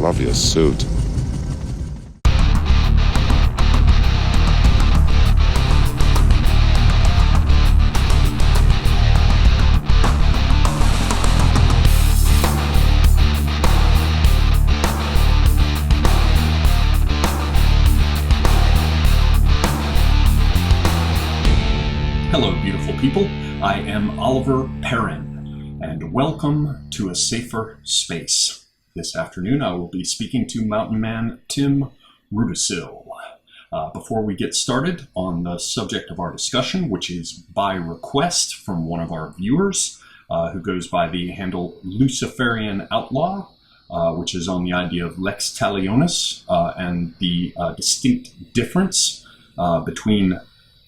love your suit. Hello, beautiful people. I am Oliver Perrin, and welcome to A Safer Space. This afternoon, I will be speaking to mountain man Tim Rudisil. Before we get started on the subject of our discussion, which is by request from one of our viewers, who goes by the handle Luciferian Outlaw, which is on the idea of Lex Talionis and the distinct difference between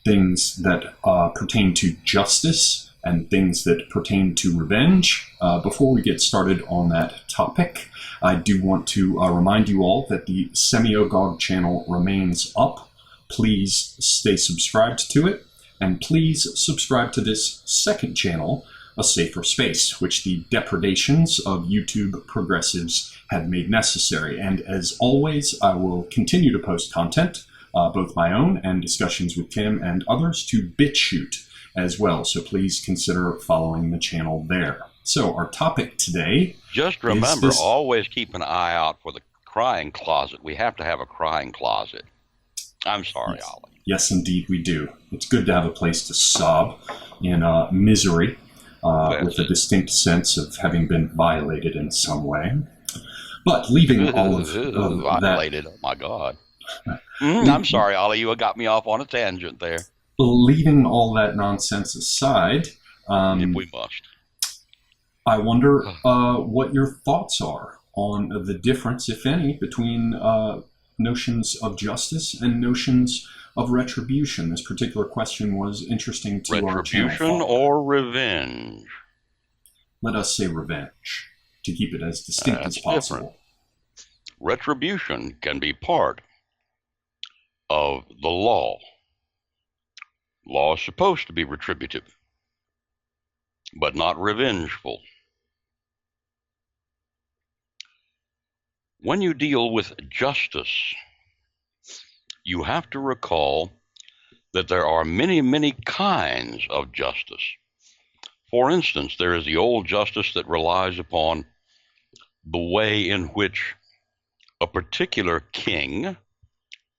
things that pertain to justice and things that pertain to revenge. Before we get started on that topic, I do want to remind you all that the Semiogog channel remains up. Please stay subscribed to it, and please subscribe to this second channel, A Safer Space, which the depredations of YouTube progressives have made necessary. And as always, I will continue to post content, both my own and discussions with Tim and others, to BitChute as well. So please consider following the channel there. So our topic today. Just remember, always keep an eye out for the crying closet. We have to have a crying closet. I'm sorry, Yes. Ollie. Yes, indeed, we do. It's good to have a place to sob in misery, with a distinct sense of having been violated in some way. But leaving all of that. Violated, oh my God. I'm sorry, Ollie, you got me off on a tangent there. Leaving all that nonsense aside, If we must. I wonder what your thoughts are on the difference, if any, between notions of justice and notions of retribution. This particular question was interesting to our channel. Retribution or revenge? Let us say revenge, to keep it as distinct as possible. Different. Retribution can be part of the law. Law is supposed to be retributive, but not revengeful. When you deal with justice, you have to recall that there are many, many kinds of justice. For instance, there is the old justice that relies upon the way in which a particular king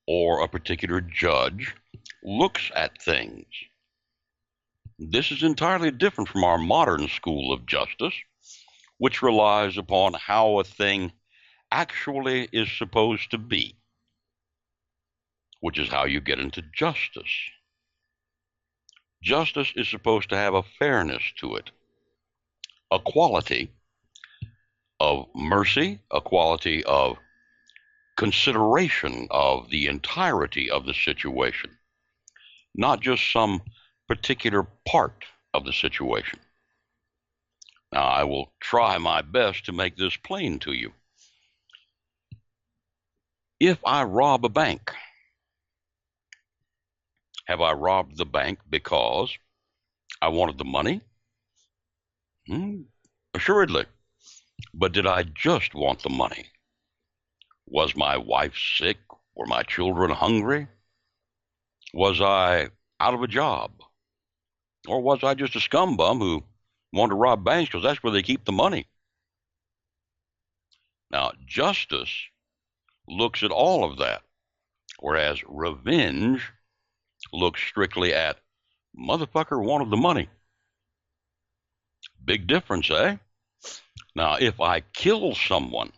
or a particular judge looks at things. This is entirely different from our modern school of justice, which relies upon how a thing actually is supposed to be, which is how you get into justice. Justice is supposed to have a fairness to it, a quality of mercy, a quality of consideration of the entirety of the situation, not just some particular part of the situation. Now, I will try my best to make this plain to you. If I rob a bank, have I robbed the bank because I wanted the money? Assuredly. But did I just want the money? Was my wife sick? Were my children hungry? Was I out of a job? Or was I just a scumbum who wanted to rob banks because that's where they keep the money? Now, justice looks at all of that, whereas revenge looks strictly at motherfucker wanted the money. Big difference, eh? Now, if I kill someone,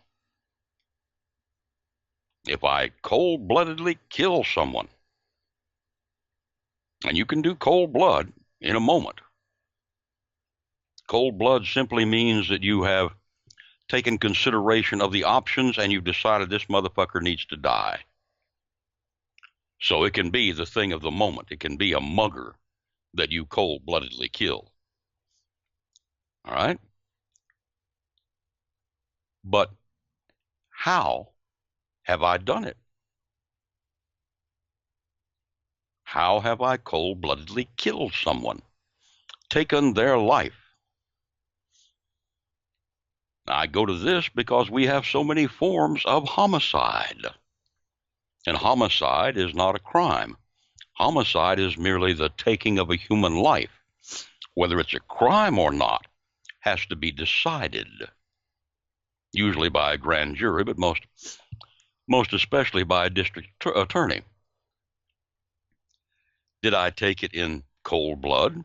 if I cold-bloodedly kill someone, and you can do cold blood in a moment. Cold blood simply means that you have taken consideration of the options and you've decided this motherfucker needs to die. So it can be the thing of the moment. It can be a mugger that you cold-bloodedly kill. All right? But how have I done it? How have I cold-bloodedly killed someone, taken their life? I go to this because we have so many forms of homicide. And homicide is not a crime. Homicide is merely the taking of a human life. Whether it's a crime or not has to be decided, usually by a grand jury, but most especially by a district attorney. Did I take it in cold blood?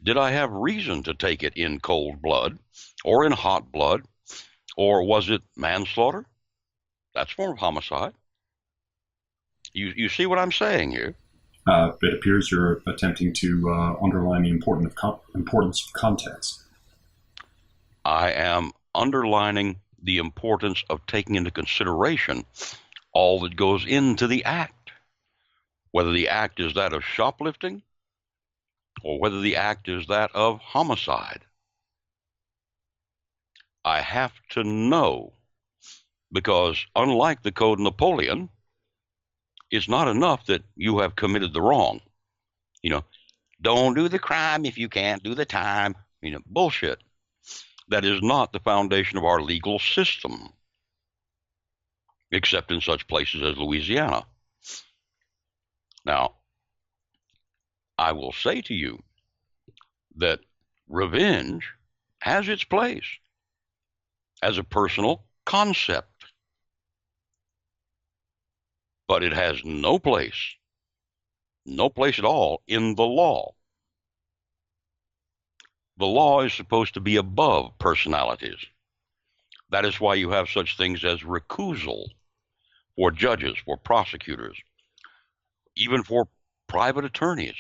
Did I have reason to take it in cold blood or in hot blood? Or was it manslaughter? That's a form of homicide. You see what I'm saying here? It appears you're attempting to underline the importance of context. I am underlining the importance of taking into consideration all that goes into the act, whether the act is that of shoplifting or whether the act is that of homicide. I have to know, because unlike the Code Napoleon, it's not enough that you have committed the wrong. Don't do the crime if you can't do the time. Bullshit. That is not the foundation of our legal system, except in such places as Louisiana. Now, I will say to you that revenge has its place as a personal concept, but it has no place at all in the law. The law is supposed to be above personalities. That is why you have such things as recusal for judges, for prosecutors, even for private attorneys.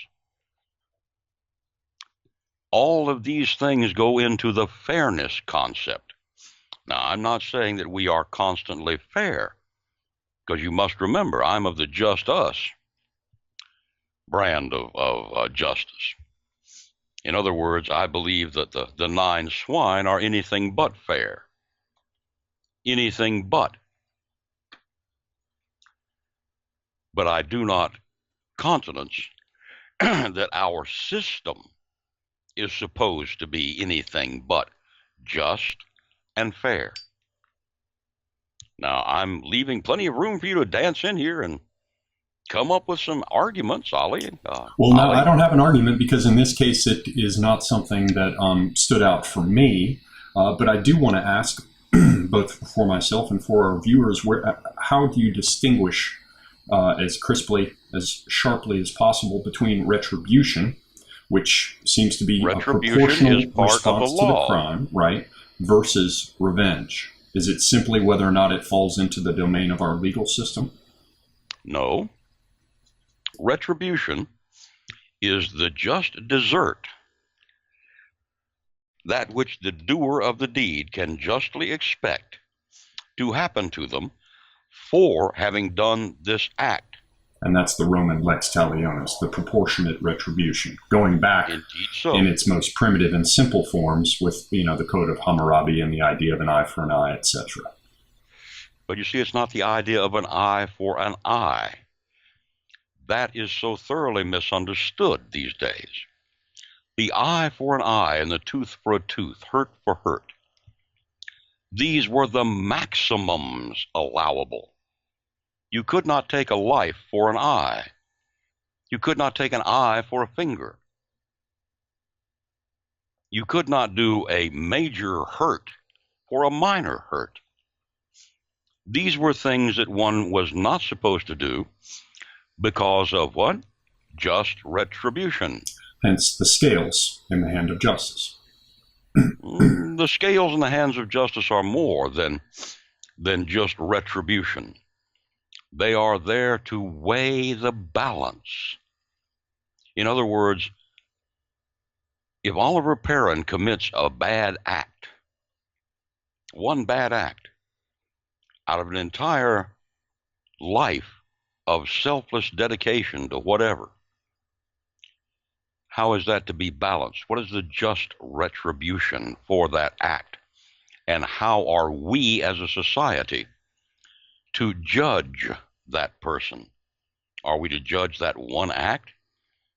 All of these things go into the fairness concept. Now, I'm not saying that we are constantly fair, because you must remember, I'm of the just us brand of justice. In other words, I believe that the 9 swine are anything but fair. Anything but. But I do not countenance that our system is supposed to be anything but just and fair. Now, I'm leaving plenty of room for you to dance in here and come up with some arguments, Ollie. Well, no, I don't have an argument, because in this case it is not something that stood out for me. But I do want to ask, both for myself and for our viewers, how do you distinguish as crisply, as sharply as possible between retribution, which seems to be a proportional response to the crime, right, versus revenge? Is it simply whether or not it falls into the domain of our legal system? No. Retribution is the just desert, that which the doer of the deed can justly expect to happen to them for having done this act. And that's the Roman lex talionis, the proportionate retribution, going back in its most primitive and simple forms with, the Code of Hammurabi and the idea of an eye for an eye, etc. But you see, it's not the idea of an eye for an eye. That is so thoroughly misunderstood these days. The eye for an eye and the tooth for a tooth, hurt for hurt. These were the maximums allowable. You could not take a life for an eye. You could not take an eye for a finger. You could not do a major hurt for a minor hurt. These were things that one was not supposed to do because of what? Just retribution. Hence the scales in the hand of justice. The scales in the hands of justice are more than just retribution. They are there to weigh the balance. In other words, if Oliver Perrin commits a bad act, one bad act, out of an entire life of selfless dedication to whatever, how is that to be balanced? What is the just retribution for that act? And how are we as a society to judge that person? Are we to judge that one act?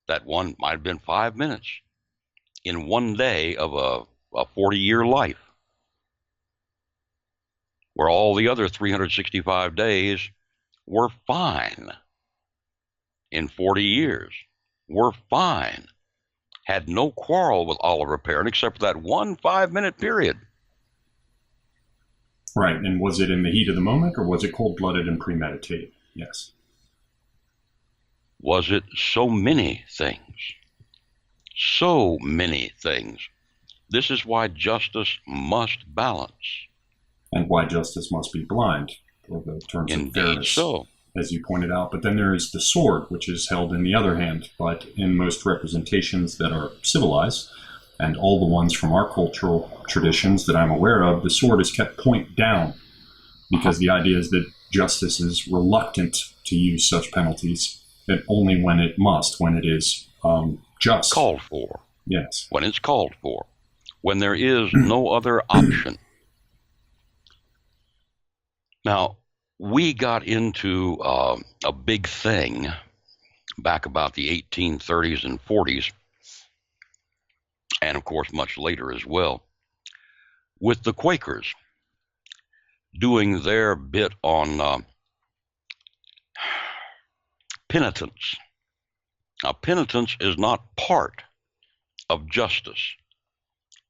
That one might have been 5 minutes in one day of a 40-year life. where all the other 365 days were fine. In 40 years, were fine. Had no quarrel with Oliver Perrin except for that one 5-minute period. Right, and was it in the heat of the moment, or was it cold-blooded and premeditated? Yes. Was it so many things? So many things. This is why justice must balance. And why justice must be blind, for the terms of fairness, so, as you pointed out. But then there is the sword, which is held in the other hand. But in most representations that are civilized, and all the ones from our cultural traditions that I'm aware of, the sword is kept point down, because the idea is that justice is reluctant to use such penalties, and only when it must, when it is just. Called for. Yes. When it's called for. When there is no other option. Now, we got into a big thing back about the 1830s and 40s, and of course much later as well, with the Quakers doing their bit on penitence. Now, penitence is not part of justice.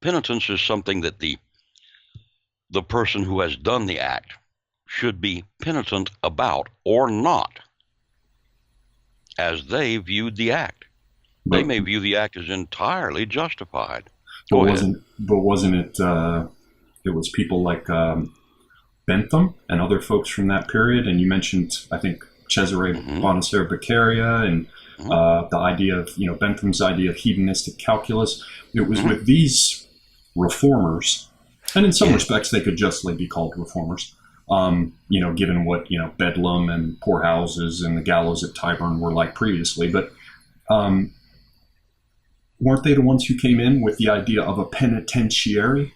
Penitence is something that the person who has done the act should be penitent about or not, as they viewed the act. They may view the act as entirely justified. But wasn't it? It was people like Bentham and other folks from that period, and you mentioned, I think, Cesare Bonaciera Beccaria, and the idea of, Bentham's idea of hedonistic calculus. It was with these reformers, and in some respects they could justly be called reformers, given what, Bedlam and poorhouses and the gallows at Tyburn were like previously. But weren't they the ones who came in with the idea of a penitentiary?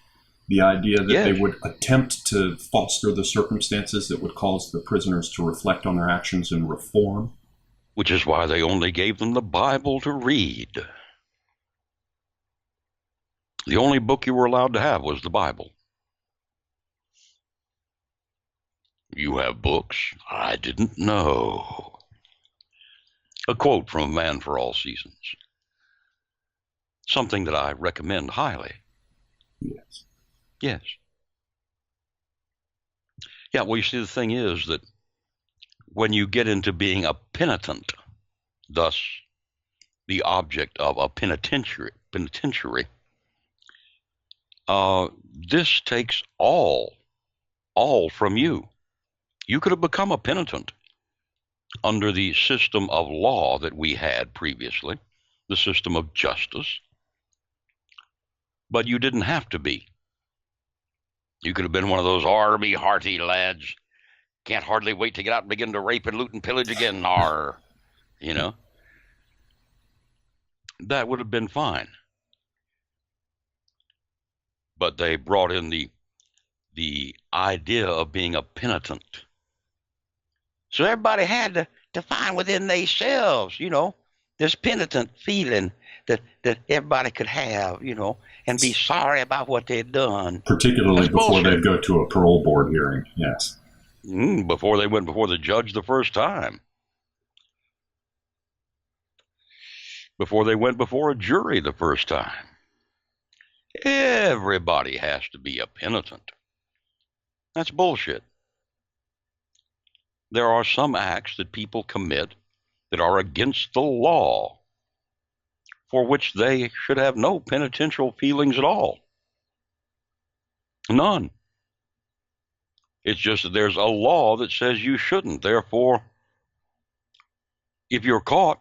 The idea that they would attempt to foster the circumstances that would cause the prisoners to reflect on their actions and reform? Which is why they only gave them the Bible to read. The only book you were allowed to have was the Bible. You have books? I didn't know. A quote from A Man for All Seasons. Something that I recommend highly. Yes. Yes. Yeah, well, you see, the thing is that when you get into being a penitent, thus the object of a penitentiary, this takes all from you. You could have become a penitent under the system of law that we had previously, the system of justice, but you didn't have to be. You could have been one of those army hearty lads. Can't hardly wait to get out and begin to rape and loot and pillage again, That would have been fine. But they brought in the idea of being a penitent. So everybody had to find within themselves, this penitent feeling that everybody could have, and be sorry about what they'd done. Particularly before they'd go to a parole board hearing, yes. Before they went before the judge the first time. Before they went before a jury the first time. Everybody has to be a penitent. That's bullshit. There are some acts that people commit that are against the law, for which they should have no penitential feelings at all. None. It's just that there's a law that says you shouldn't. Therefore, if you're caught,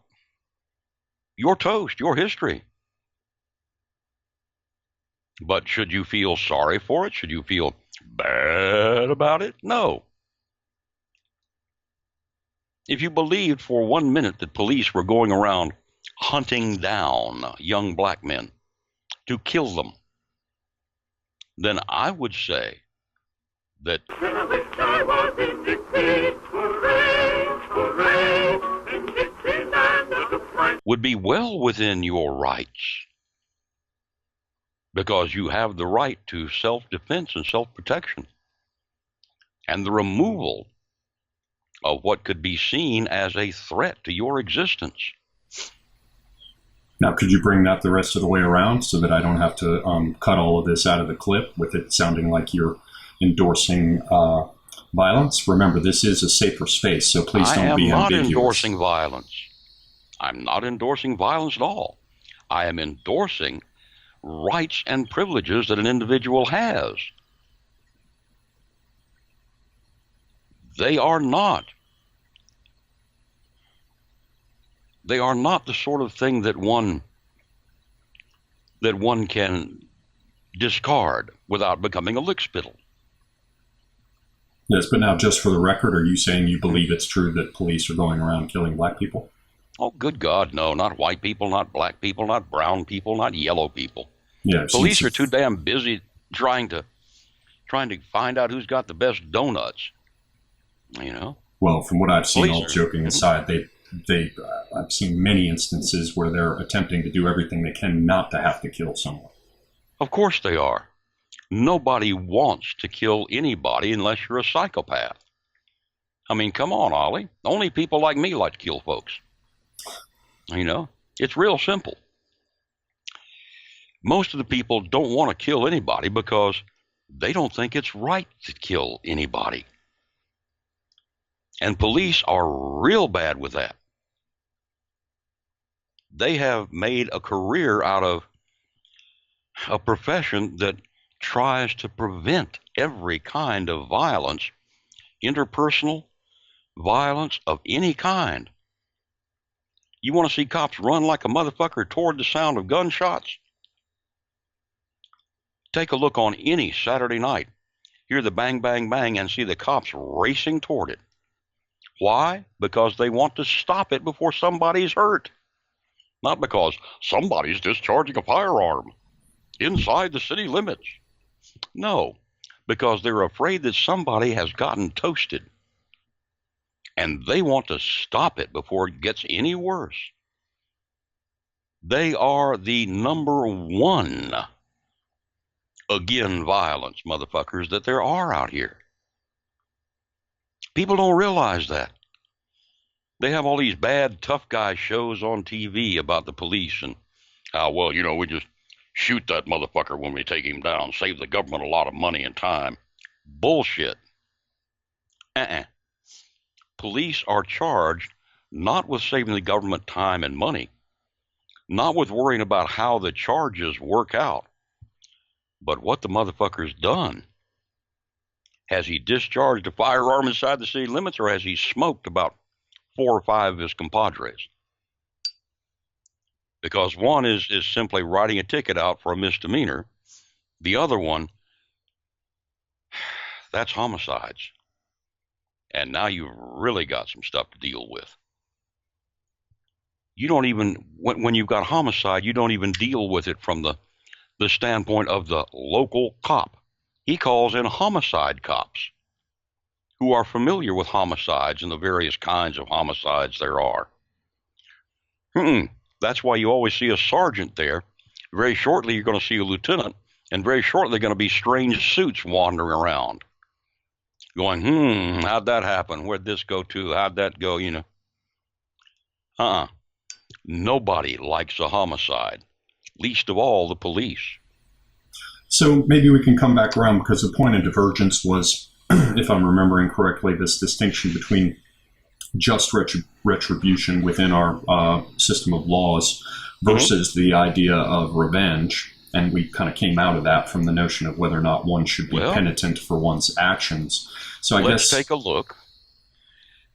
you're toast, you're history. But should you feel sorry for it? Should you feel bad about it? No. If you believed for 1 minute that police were going around hunting down young black men to kill them, then I would say that would be well within your rights, because you have the right to self-defense and self-protection. and the removal of what could be seen as a threat to your existence. Now, could you bring that the rest of the way around so that I don't have to cut all of this out of the clip with it sounding like you're endorsing violence? Remember, this is a safer space, so please don't be ambiguous. I am not endorsing violence. I'm not endorsing violence at all. I am endorsing rights and privileges that an individual has. They are not the sort of thing that one can discard without becoming a lickspittle. Yes, but now just for the record, are you saying you believe it's true that police are going around killing black people? Oh, good God, no, not white people, not black people, not brown people, not yellow people. Yeah, police are too damn busy trying to find out who's got the best donuts. You know? Well, from what I've seen, all joking aside, I've seen many instances where they're attempting to do everything they can not to have to kill someone. Of course they are. Nobody wants to kill anybody unless you're a psychopath. I mean, come on, Ollie. Only people like me like to kill folks. You know, it's real simple. Most of the people don't want to kill anybody because they don't think it's right to kill anybody. And police are real bad with that. They have made a career out of a profession that tries to prevent every kind of violence, interpersonal violence of any kind. You want to see cops run like a motherfucker toward the sound of gunshots? Take a look on any Saturday night. Hear the bang, bang, bang, and see the cops racing toward it. Why? Because they want to stop it before somebody's hurt. Not because somebody's discharging a firearm inside the city limits. No, because they're afraid that somebody has gotten toasted. And they want to stop it before it gets any worse. They are the number one again violence motherfuckers that there are out here. People don't realize that. They have all these bad tough guy shows on TV about the police and how, well, you know, we just shoot that motherfucker when we take him down, save the government a lot of money and time. Bullshit. Police are charged not with saving the government time and money, not with worrying about how the charges work out, but what the motherfucker's done. Has he discharged a firearm inside the city limits, or has he smoked about 4 or 5 of his compadres? Because one is simply writing a ticket out for a misdemeanor. The other one, that's homicides. And now you've really got some stuff to deal with. You don't even, when you've got homicide, you don't even deal with it from the standpoint of the local cop. He calls in homicide cops who are familiar with homicides and the various kinds of homicides there are. That's why you always see a sergeant there. Very shortly, you're going to see a lieutenant, and very shortly, going to be strange suits wandering around. Going, how'd that happen? Where'd this go to? How'd that go? You know. Nobody likes a homicide, least of all the police. So maybe we can come back around, because the point of divergence was, if I'm remembering correctly, this distinction between just retribution within our system of laws versus the idea of revenge. And we kind of came out of that from the notion of whether or not one should be penitent for one's actions. So let's take a look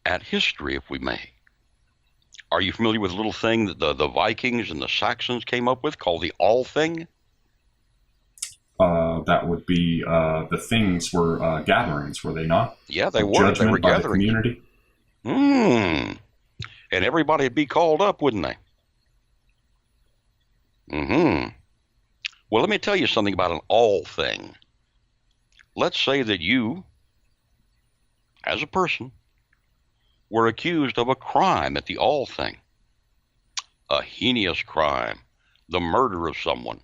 at history, if we may. Are you familiar with a little thing that the Vikings and the Saxons came up with called the all thing? That would be the things were gatherings, were they not? Yeah, they were. They were by gatherings. The community. And everybody would be called up, wouldn't they? Well, let me tell you something about an all thing. Let's say that you, as a person, were accused of a crime at the all thing. A heinous crime, the murder of someone.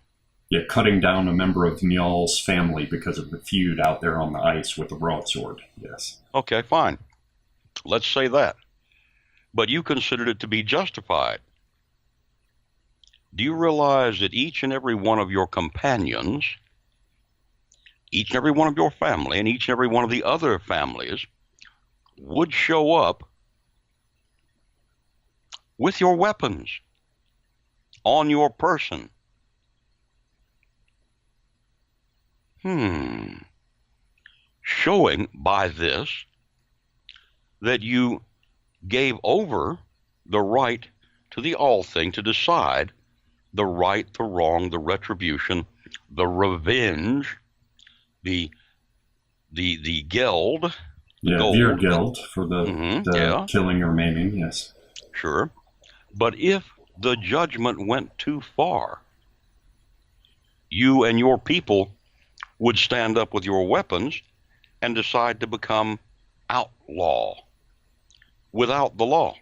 Yeah, cutting down a member of Njaal's family because of the feud out there on the ice with the broadsword. Yes. Okay, fine. Let's say that. But you considered it to be justified. Do you realize that each and every one of your companions, each and every one of your family, and each and every one of the other families would show up with your weapons on your person? Showing by this that you gave over the right to the all thing to decide the right, the wrong, the retribution, the revenge, the geld, Yeah, gold. Veer Geld for the killing or maiming, yes. Sure. But if the judgment went too far, you and your people would stand up with your weapons and decide to become outlaw without the law,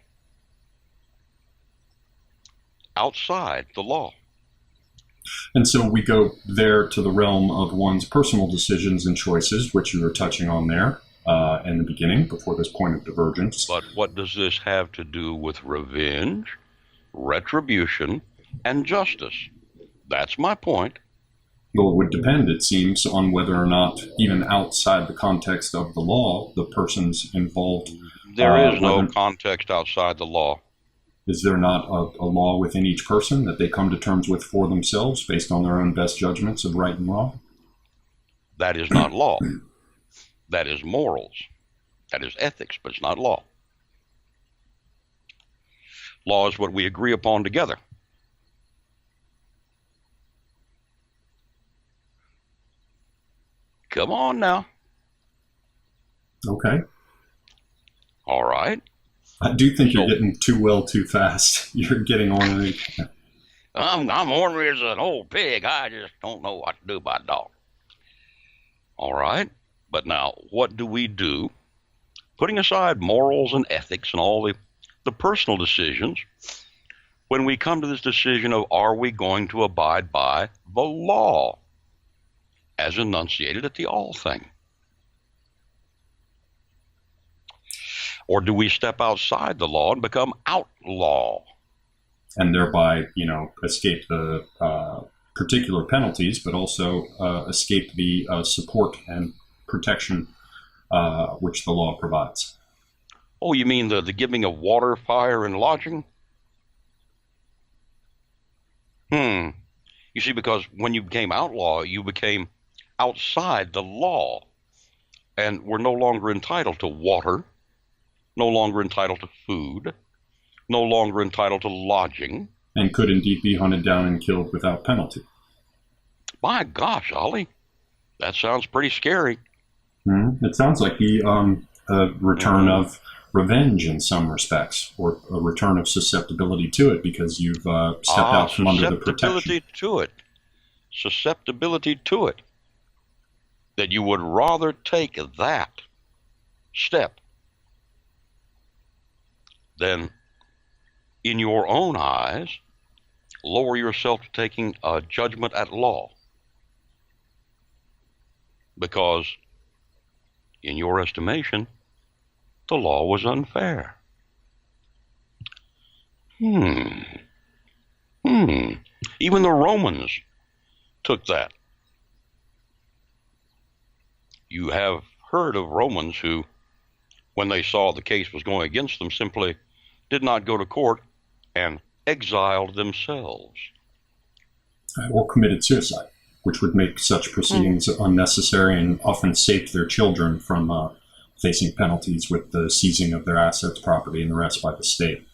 outside the law. And so we go there to the realm of one's personal decisions and choices, which you were touching on there in the beginning, before this point of divergence. But what does this have to do with revenge, retribution, and justice? That's my point. Well, it would depend, it seems, on whether or not, even outside the context of the law, the person's involved. There is no context outside the law. Is there not a law within each person that they come to terms with for themselves based on their own best judgments of right and wrong? That is not law. That is morals. That is ethics, but it's not law. Law is what we agree upon together. Come on now. Okay. All right. I do think you're getting too well too fast. You're getting on. I'm ornery as an old pig. I just don't know what to do by dog. All right. But now, what do we do? Putting aside morals and ethics and all the personal decisions, when we come to this decision of are we going to abide by the law as enunciated at the all thing? Or do we step outside the law and become outlaw? And thereby, escape the particular penalties, but also escape the support and protection which the law provides. Oh, you mean the giving of water, fire, and lodging? You see, because when you became outlaw, you became outside the law and were no longer entitled to water, no longer entitled to food, no longer entitled to lodging. And could indeed be hunted down and killed without penalty. My gosh, Ollie, that sounds pretty scary. It sounds like the return of revenge in some respects, or a return of susceptibility to it because you've stepped out from under the protection. Susceptibility to it. That you would rather take that step than, in your own eyes, lower yourself to taking a judgment at law. Because, in your estimation, the law was unfair. Even the Romans took that. You have heard of Romans who, when they saw the case was going against them, simply did not go to court and exiled themselves. Or committed suicide, which would make such proceedings unnecessary and often saved their children from facing penalties with the seizing of their assets, property, and the rest by the state.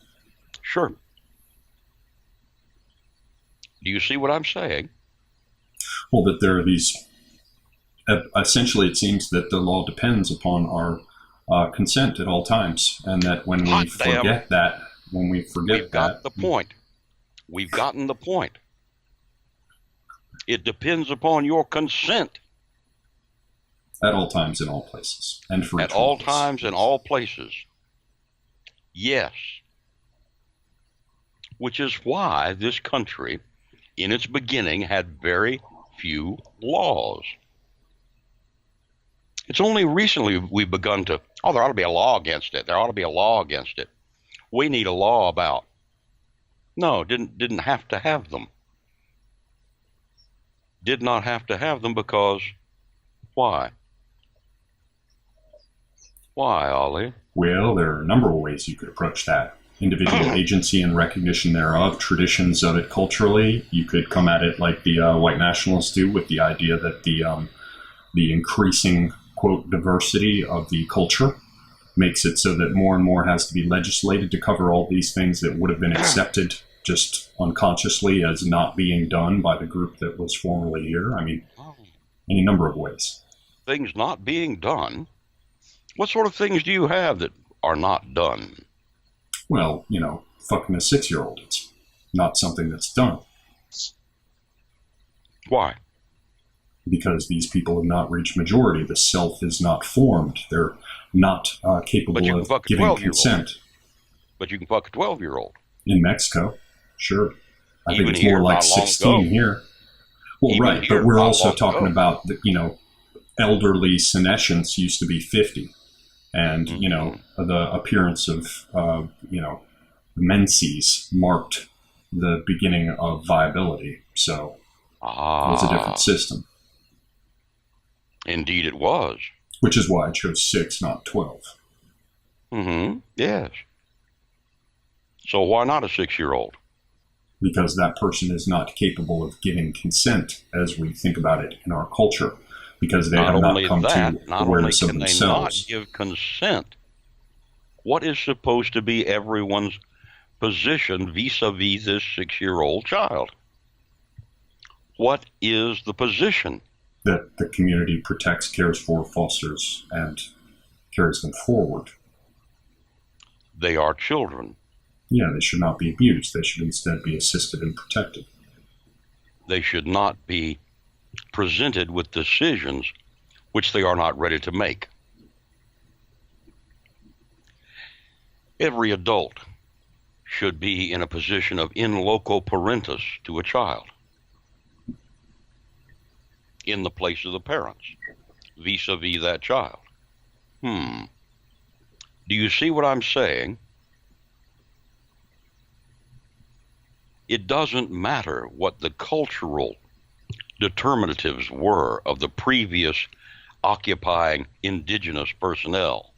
Sure. Do you see what I'm saying? Well, that there are these... Essentially, it seems that the law depends upon our consent at all times, and that when we forget that, we've got the point. We've gotten the point. It depends upon your consent. At all times, in all places, and for at all times, in all places. Yes. Which is why this country in its beginning, had very few laws. It's only recently we've begun to, oh, there ought to be a law against it. There ought to be a law against it. We need a law about. No, didn't have to have them. Did not have to have them because why? Why, Ollie? Well, there are a number of ways you could approach that. Individual agency and recognition thereof, traditions of it culturally. You could come at it like the white nationalists do, with the idea that the increasing, quote, diversity of the culture makes it so that more and more has to be legislated to cover all these things that would have been accepted just unconsciously as not being done by the group that was formerly here. I mean, any number of ways. Things not being done? What sort of things do you have that are not done? Well, fucking a 6-year-old. It's not something that's done. Why? Because these people have not reached majority. The self is not formed. They're not capable of giving consent. But you can fuck a 12-year-old. In Mexico, sure. I think it's more like 16 here. Well, right, but we're also talking about, elderly senescents used to be 50. And, the appearance of, menses marked the beginning of viability. So it was a different system. Indeed it was. Which is why I chose 6, not 12. Yes. So why not a 6-year-old? Because that person is not capable of giving consent as we think about it in our culture. Because they have not come to awareness of themselves. Not only can they not give consent, what is supposed to be everyone's position vis-a-vis this 6-year-old child? What is the position? That the community protects, cares for, fosters, and carries them forward. They are children. Yeah, they should not be abused. They should instead be assisted and protected. They should not be presented with decisions which they are not ready to make. Every adult should be in a position of in loco parentis to a child, in the place of the parents, vis-a-vis that child. Do you see what I'm saying? It doesn't matter what the cultural determinatives were of the previous occupying indigenous personnel.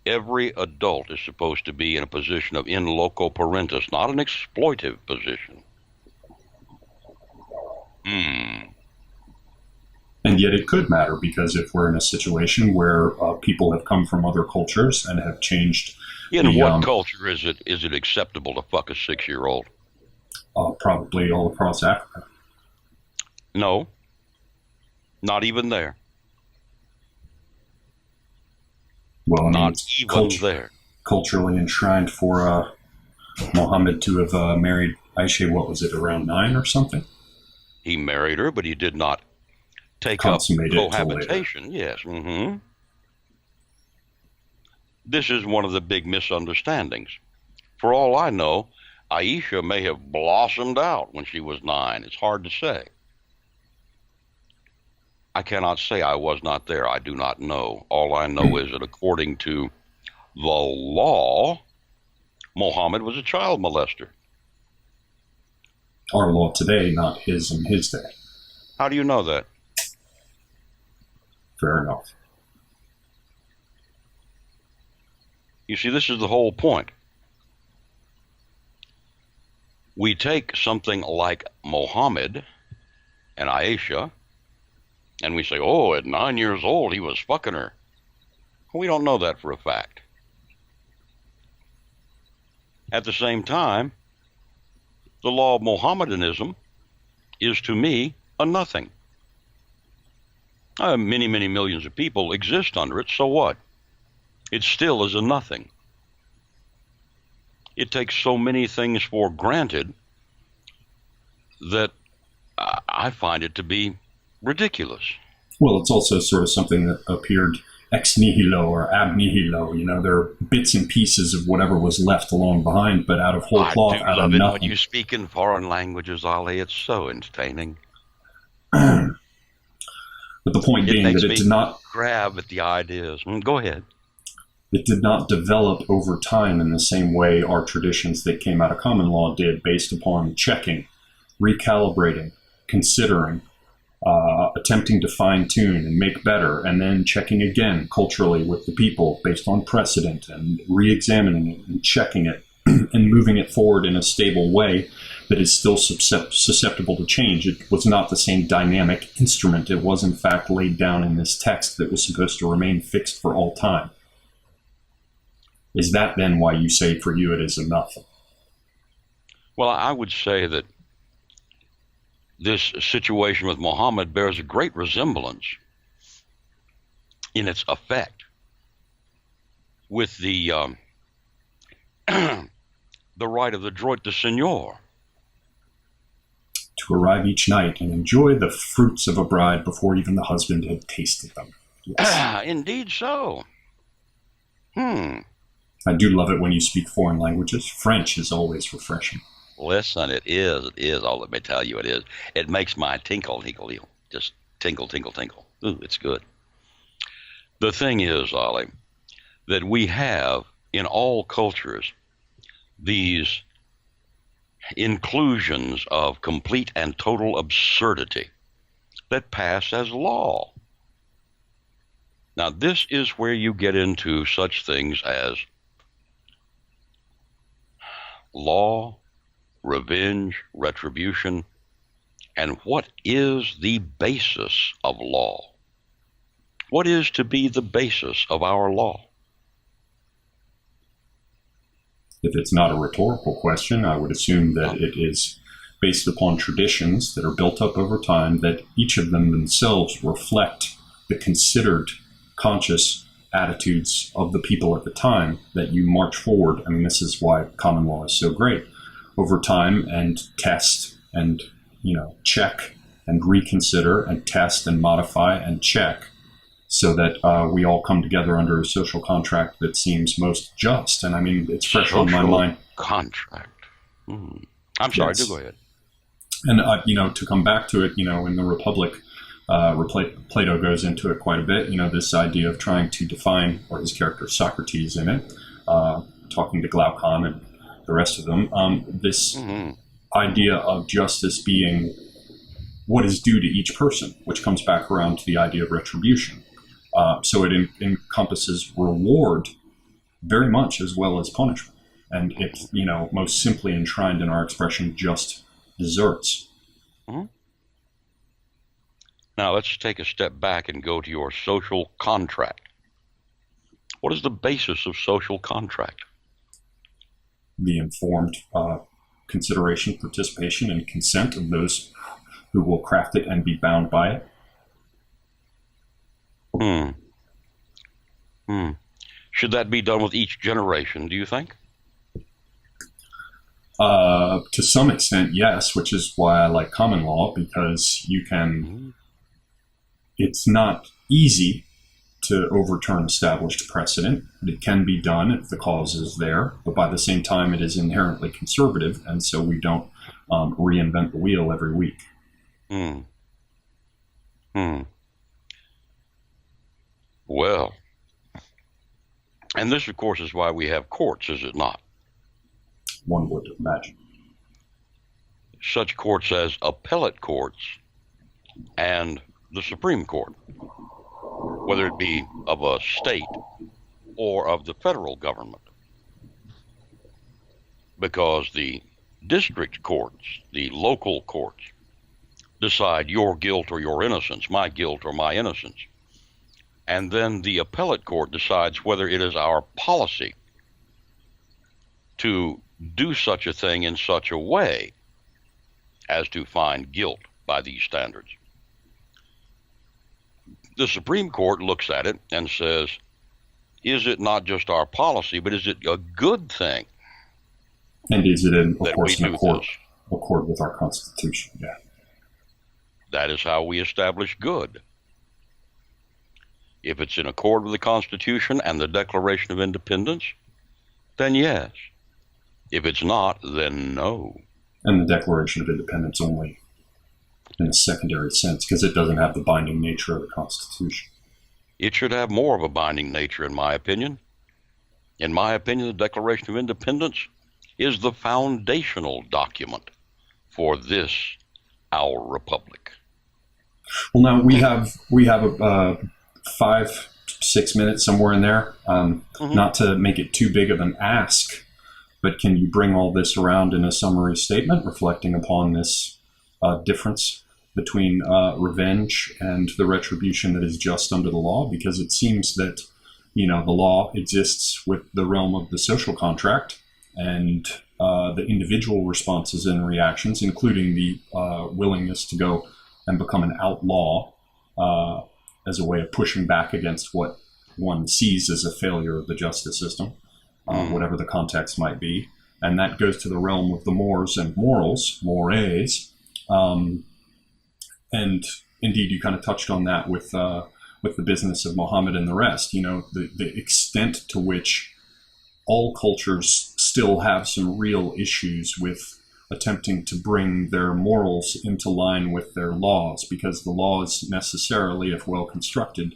Every adult is supposed to be in a position of in loco parentis, not an exploitive position. And yet it could matter, because if we're in a situation where people have come from other cultures and have changed... In what culture is it acceptable to fuck a 6-year-old? Probably all across Africa. No, not even there. Well, not even there. Culturally enshrined for Muhammad to have married Aisha, what was it, around 9 or something? He married her, but he did not take up cohabitation. Yes. This is one of the big misunderstandings. For all I know, Aisha may have blossomed out when she was 9. It's hard to say. I cannot say I was not there. I do not know. All I know is that according to the law, Muhammad was a child molester. Our law today, not his in his day. How do you know that? Fair enough. You see, this is the whole point. We take something like Muhammad and Aisha, and we say, oh, at 9 years old, he was fucking her. We don't know that for a fact. At the same time, the law of Mohammedanism is, to me, a nothing. Many, many millions of people exist under it, so what? It still is a nothing. It takes so many things for granted that I find it to be ridiculous. Well, it's also sort of something that appeared ex nihilo or ab nihilo. There are bits and pieces of whatever was left along behind, but out of whole cloth, out of it nothing. when you speak in foreign languages, Ollie. It's so entertaining. But the point being that it did not grab at the ideas. Go ahead. It did not develop over time in the same way our traditions that came out of common law did, based upon checking, recalibrating, considering, attempting to fine-tune and make better, and then checking again culturally with the people based on precedent and re-examining it and checking it and moving it forward in a stable way that is still susceptible to change. It was not the same dynamic instrument. It was, in fact, laid down in this text that was supposed to remain fixed for all time. Is that then why you say for you it is enough? Well, I would say that this situation with Muhammad bears a great resemblance in its effect with the the right of the droit de seigneur. To arrive each night and enjoy the fruits of a bride before even the husband had tasted them. Yes. Indeed so. I do love it when you speak foreign languages. French is always refreshing. Listen, it is. Oh, let me tell you, it is. It makes my tinkle, just tinkle. Ooh, it's good. The thing is, Ollie, that we have in all cultures these inclusions of complete and total absurdity that pass as law. Now, this is where you get into such things as law, revenge, retribution, and what is the basis of law? What is to be the basis of our law? If it's not a rhetorical question, I would assume that it is based upon traditions that are built up over time, that each of them themselves reflect the considered, conscious attitudes of the people at the time that you march forward. I mean, this is why common law is so great. Over time, and test and, check and reconsider and test and modify and check, so that we all come together under a social contract that seems most just. And I mean, it's fresh on my mind. Contract. I'm sorry, do go ahead. And, to come back to it, in the Republic, Plato goes into it quite a bit, this idea of trying to define, or his character Socrates in it, talking to Glaucon and the rest of them, this idea of justice being what is due to each person, which comes back around to the idea of retribution. So it encompasses reward very much as well as punishment. And it's, most simply enshrined in our expression, just deserts. Now let's take a step back and go to your social contract. What is the basis of social contract? The informed consideration, participation, and consent of those who will craft it and be bound by it. Should that be done with each generation, do you think? To some extent, yes, which is why I like common law, because you can, it's not easy to overturn established precedent, but it can be done if the cause is there. But by the same time, it is inherently conservative, and so we don't reinvent the wheel every week. Well, and this, of course, is why we have courts, is it not? One would imagine. Such courts as appellate courts and the Supreme Court, whether it be of a state or of the federal government. Because the district courts, the local courts, decide your guilt or your innocence, my guilt or my innocence. And then the appellate court decides whether it is our policy to do such a thing in such a way as to find guilt by these standards. The Supreme Court looks at it and says, is it not just our policy, but is it a good thing? And is it, of course, in accord with our Constitution? Yeah. That is how we establish good. If it's in accord with the Constitution and the Declaration of Independence, then yes. If it's not, then no. And the Declaration of Independence only in a secondary sense, because it doesn't have the binding nature of the Constitution. It should have more of a binding nature, in my opinion. In my opinion, the Declaration of Independence is the foundational document for this, our republic. Well, now we have 5-6 minutes somewhere in there. Not to make it too big of an ask, but can you bring all this around in a summary statement reflecting upon this difference between revenge and the retribution that is just under the law? Because it seems that, the law exists with the realm of the social contract and the individual responses and reactions, including the willingness to go and become an outlaw as a way of pushing back against what one sees as a failure of the justice system, whatever the context might be. And that goes to the realm of the mores and morals, mores. And indeed, you kind of touched on that with the business of Muhammad and the rest. The extent to which all cultures still have some real issues with attempting to bring their morals into line with their laws, because the laws necessarily, if well constructed,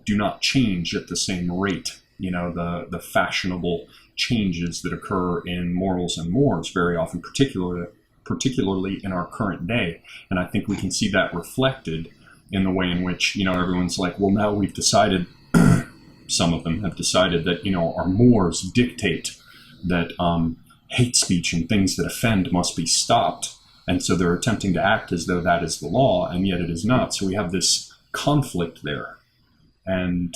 do not change at the same rate. The fashionable changes that occur in morals and mores very often, particularly in our current day. And I think we can see that reflected in the way in which, everyone's like, well, now we've decided, some of them have decided that, our mores dictate that hate speech and things that offend must be stopped. And so they're attempting to act as though that is the law, and yet it is not. So we have this conflict there. And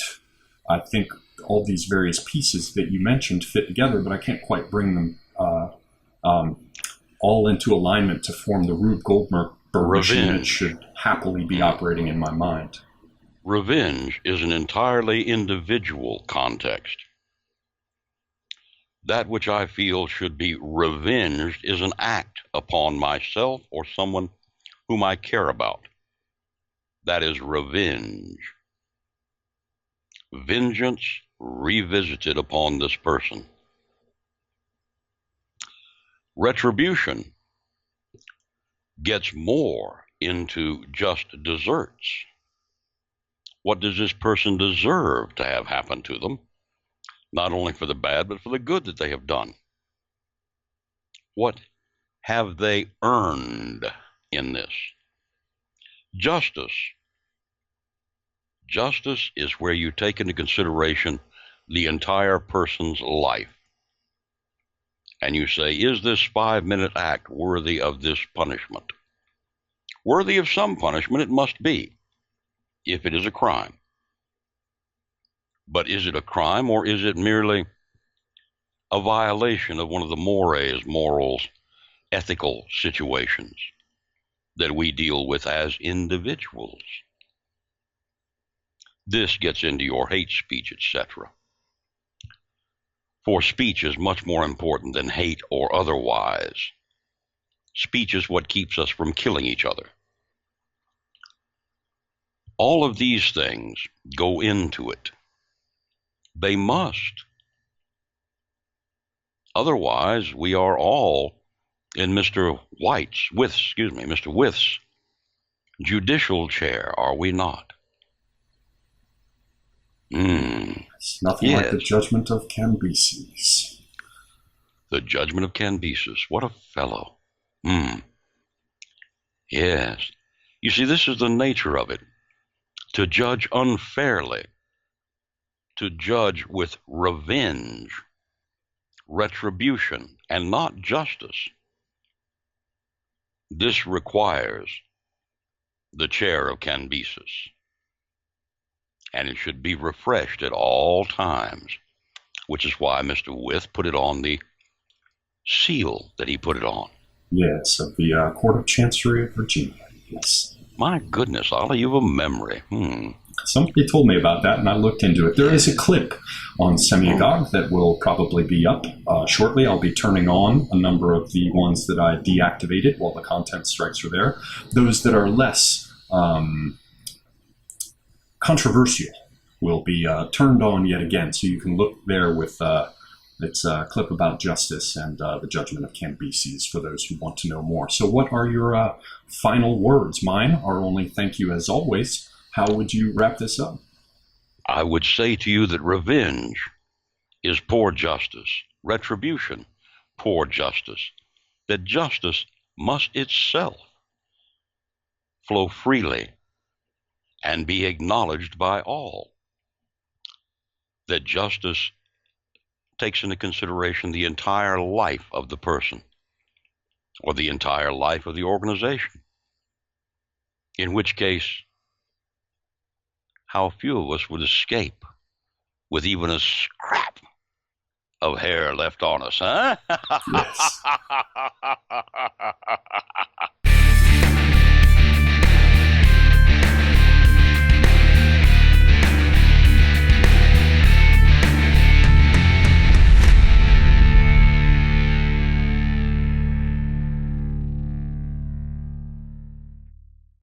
I think all these various pieces that you mentioned fit together, but I can't quite bring them all into alignment to form the Rube Goldberg version that should happily be operating in my mind. Revenge is an entirely individual context. That which I feel should be revenged is an act upon myself or someone whom I care about. That is revenge. Vengeance revisited upon this person. Retribution gets more into just desserts. What does this person deserve to have happen to them? Not only for the bad, but for the good that they have done. What have they earned in this? Justice. Justice is where you take into consideration the entire person's life. And you say, is this 5-minute act worthy of this punishment? Worthy of some punishment it must be, if it is a crime. But is it a crime, or is it merely a violation of one of the mores, morals, ethical situations that we deal with as individuals? This gets into your hate speech, etc. For speech is much more important than hate or otherwise. Speech is what keeps us from killing each other. All of these things go into it. They must. Otherwise, we are all in Mr. Wyth's judicial chair, are we not? It's nothing like the judgment of Cambyses. The judgment of Cambyses. What a fellow. Yes. You see, this is the nature of it. To judge unfairly, to judge with revenge, retribution, and not justice. This requires the chair of Cambyses. And it should be refreshed at all times, which is why Mr. Wyth put it on the seal that he put it on. Yes, of the Court of Chancery of Virginia, yes. My goodness, Ollie, you have a memory. Somebody told me about that, and I looked into it. There is a clip on Semiagog that will probably be up shortly. I'll be turning on a number of the ones that I deactivated while the content strikes are there. Those that are less controversial will be turned on yet again. So you can look there with its clip about justice and the judgment of Cambyses for those who want to know more. So what are your final words? Mine are only thank you as always. How would you wrap this up? I would say to you that revenge is poor justice, retribution, poor justice, that justice must itself flow freely and be acknowledged by all, that justice takes into consideration the entire life of the person or the entire life of the organization, in which case, how few of us would escape with even a scrap of hair left on us, huh? Yes.